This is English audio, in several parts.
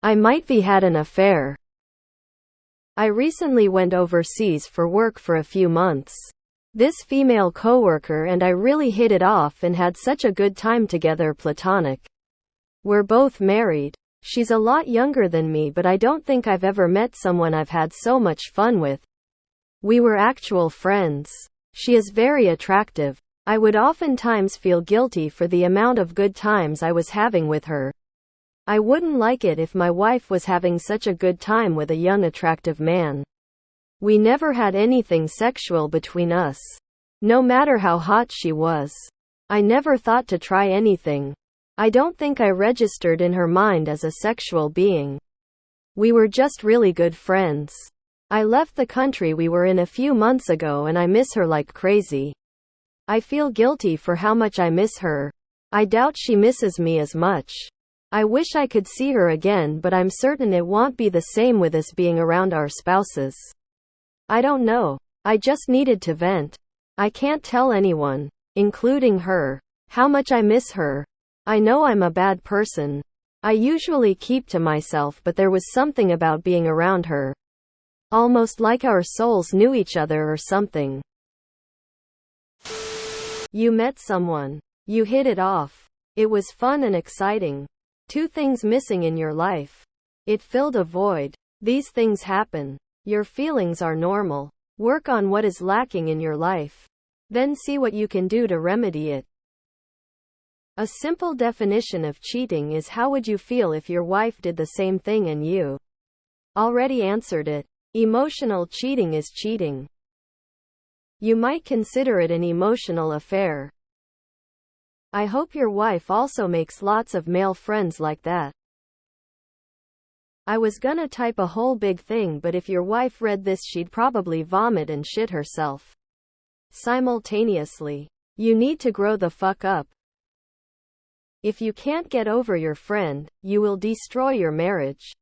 I mightve had an affair. I recently went overseas for work for a few months. This female coworker and I really hit it off and had such a good time together. Platonic. We're both married. She's a lot younger than me, but I don't think I've ever met someone I've had so much fun with. We were actual friends. She is very attractive. I would oftentimes feel guilty for the amount of good times I was having with her. I wouldn't like it if my wife was having such a good time with a young attractive man. We never had anything sexual between us. No matter how hot she was. I never thought to try anything. I don't think I registered in her mind as a sexual being. We were just really good friends. I left the country we were in a few months ago and I miss her like crazy. I feel guilty for how much I miss her. I doubt she misses me as much. I wish I could see her again, but I'm certain it won't be the same with us being around our spouses. I don't know. I just needed to vent. I can't tell anyone, including her, how much I miss her. I know I'm a bad person. I usually keep to myself, but there was something about being around her. Almost like our souls knew each other or something. You met someone. You hit it off. It was fun and exciting. 2 things missing in your life. It filled a void. These things happen. Your feelings are normal. Work on what is lacking in your life. Then see what you can do to remedy it. A simple definition of cheating is: how would you feel if your wife did the same thing and you already answered it? Emotional cheating is cheating. You might consider it an emotional affair. I hope your wife also makes lots of male friends like that. I was gonna type a whole big thing, but if your wife read this she'd probably vomit and shit herself simultaneously. You need to grow the fuck up. If you can't get over your friend, you will destroy your marriage.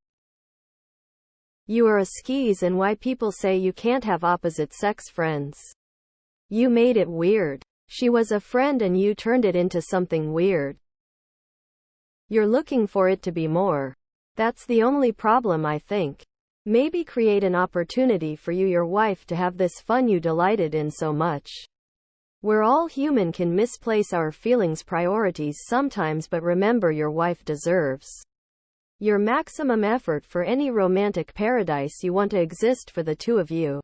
You are a skis, and why people say you can't have opposite sex friends. You made it weird. She was a friend and you turned it into something weird. You're looking for it to be more. That's the only problem, I think. Maybe create an opportunity for your wife to have this fun you delighted in so much. We're all human, can misplace our feelings priorities sometimes, but remember your wife deserves your maximum effort for any romantic paradise you want to exist for the 2 of you.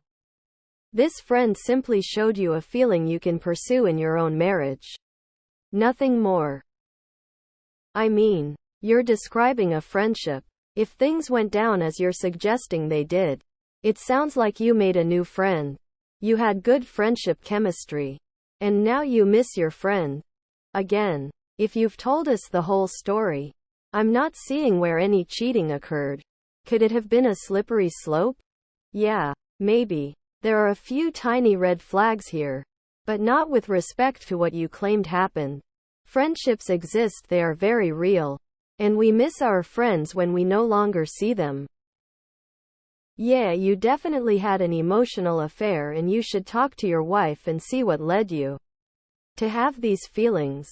This friend simply showed you a feeling you can pursue in your own marriage. Nothing more. I mean, you're describing a friendship. If things went down as you're suggesting they did, it sounds like you made a new friend. You had good friendship chemistry. And now you miss your friend. Again, if you've told us the whole story, I'm not seeing where any cheating occurred. Could it have been a slippery slope? Yeah, maybe. There are a few tiny red flags here. But not with respect to what you claimed happened. Friendships exist, they are very real. And we miss our friends when we no longer see them. Yeah, you definitely had an emotional affair, and you should talk to your wife and see what led you to have these feelings.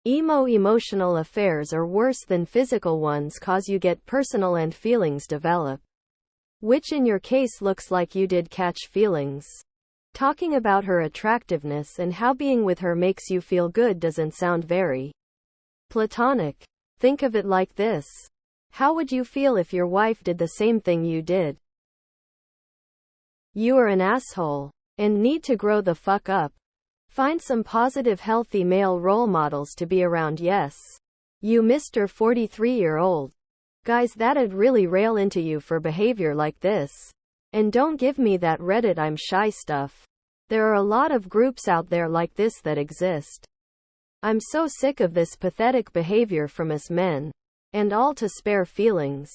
Emotional affairs are worse than physical ones cause you get personal and feelings develop. Which in your case looks like you did catch feelings. Talking about her attractiveness and how being with her makes you feel good doesn't sound very platonic. Think of it like this. How would you feel if your wife did the same thing you did? You are an asshole. And need to grow the fuck up. Find some positive, healthy male role models to be around. Yes. You Mr. 43-year-old. Guys that'd really rail into you for behavior like this. And don't give me that Reddit I'm shy stuff. There are a lot of groups out there like this that exist. I'm so sick of this pathetic behavior from us men. And all to spare feelings.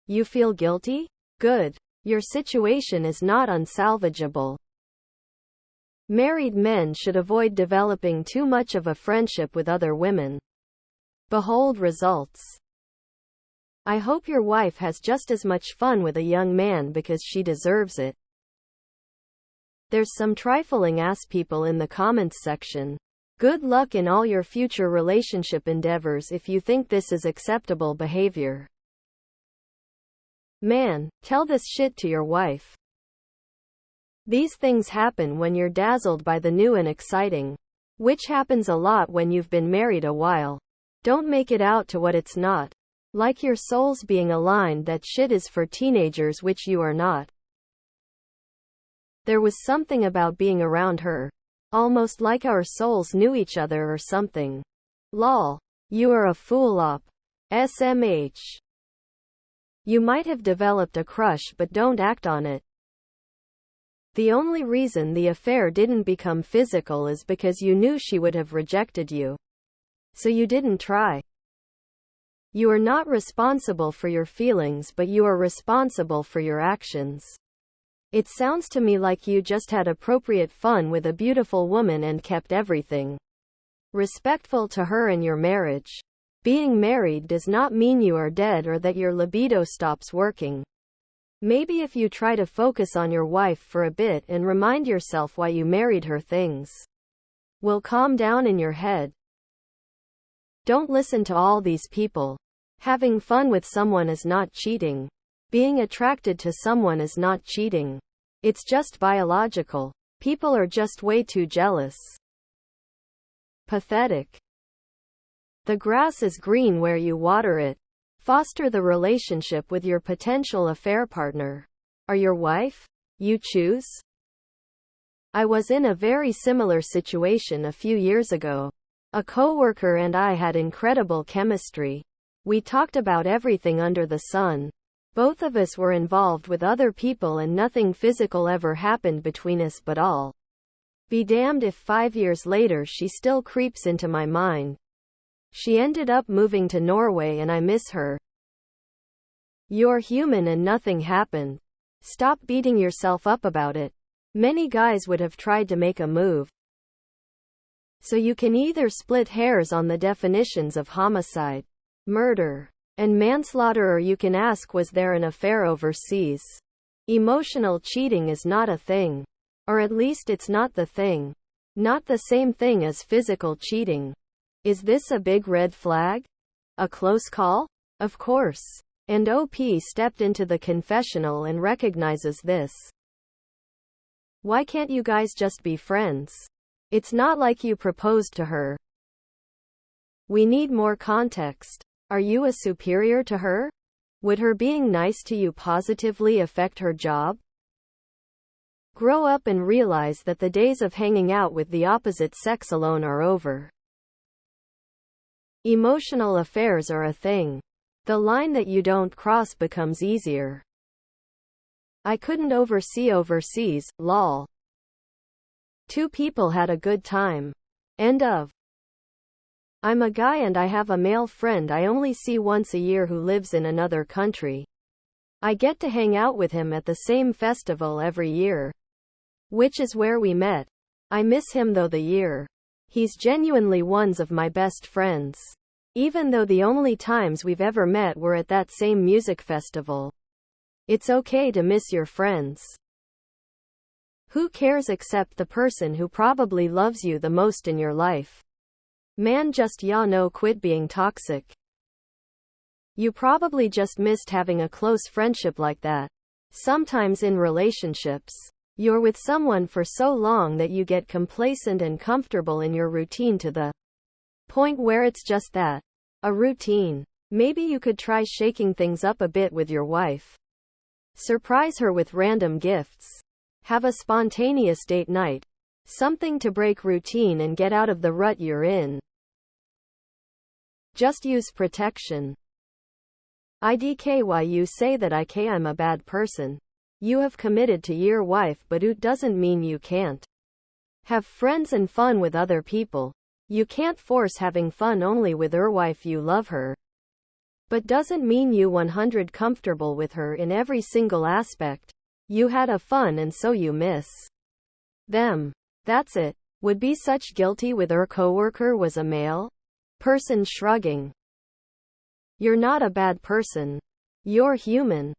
You feel guilty? Good. Your situation is not unsalvageable. Married men should avoid developing too much of a friendship with other women. Behold results. I hope your wife has just as much fun with a young man because she deserves it. There's some trifling ass people in the comments section. Good luck in all your future relationship endeavors if you think this is acceptable behavior. Man, tell this shit to your wife. These things happen when you're dazzled by the new and exciting, which happens a lot when you've been married a while. Don't make it out to what it's not. Like your souls being aligned, that shit is for teenagers, which you are not. There was something about being around her. Almost like our souls knew each other or something. Lol. You are a fool op. SMH. You might have developed a crush, but don't act on it. The only reason the affair didn't become physical is because you knew she would have rejected you. So you didn't try. You are not responsible for your feelings, but you are responsible for your actions. It sounds to me like you just had appropriate fun with a beautiful woman and kept everything respectful to her and your marriage. Being married does not mean you are dead or that your libido stops working. Maybe if you try to focus on your wife for a bit and remind yourself why you married her, things will calm down in your head. Don't listen to all these people. Having fun with someone is not cheating. Being attracted to someone is not cheating. It's just biological. People are just way too jealous. Pathetic. The grass is green where you water it. Foster the relationship with your potential affair partner. Or your wife? You choose? I was in a very similar situation a few years ago. A coworker and I had incredible chemistry. We talked about everything under the sun. Both of us were involved with other people and nothing physical ever happened between us, but all be damned if 5 years later she still creeps into my mind. She ended up moving to Norway and I miss her. You're human and nothing happened. Stop beating yourself up about it. Many guys would have tried to make a move. So you can either split hairs on the definitions of homicide, murder, and manslaughter, or you can ask, was there an affair overseas? Emotional cheating is not a thing. Or at least it's not the thing. Not the same thing as physical cheating. Is this a big red flag? A close call? Of course. And OP stepped into the confessional and recognizes this. Why can't you guys just be friends? It's not like you proposed to her. We need more context. Are you a superior to her? Would her being nice to you positively affect her job? Grow up and realize that the days of hanging out with the opposite sex alone are over. Emotional affairs are a thing. The line that you don't cross becomes easier. I couldn't oversee overseas, lol. Two people had a good time. End of. I'm a guy and I have a male friend I only see once a year who lives in another country. I get to hang out with him at the same festival every year, which is where we met. I miss him though the year. He's genuinely one of my best friends. Even though the only times we've ever met were at that same music festival. It's okay to miss your friends. Who cares except the person who probably loves you the most in your life? Man, just quit being toxic. You probably just missed having a close friendship like that. Sometimes in relationships, you're with someone for so long that you get complacent and comfortable in your routine to the point where it's just that. A routine. Maybe you could try shaking things up a bit with your wife. Surprise her with random gifts. Have a spontaneous date night. Something to break routine and get out of the rut you're in. Just use protection. IDKY, you say that I'm a bad person. You have committed to your wife, but it doesn't mean you can't have friends and fun with other people. You can't force having fun only with her wife. You love her, but doesn't mean you 100% comfortable with her in every single aspect. You had a fun and so you miss them. That's it. Would be such guilty with her coworker was a male person shrugging. You're not a bad person. You're human.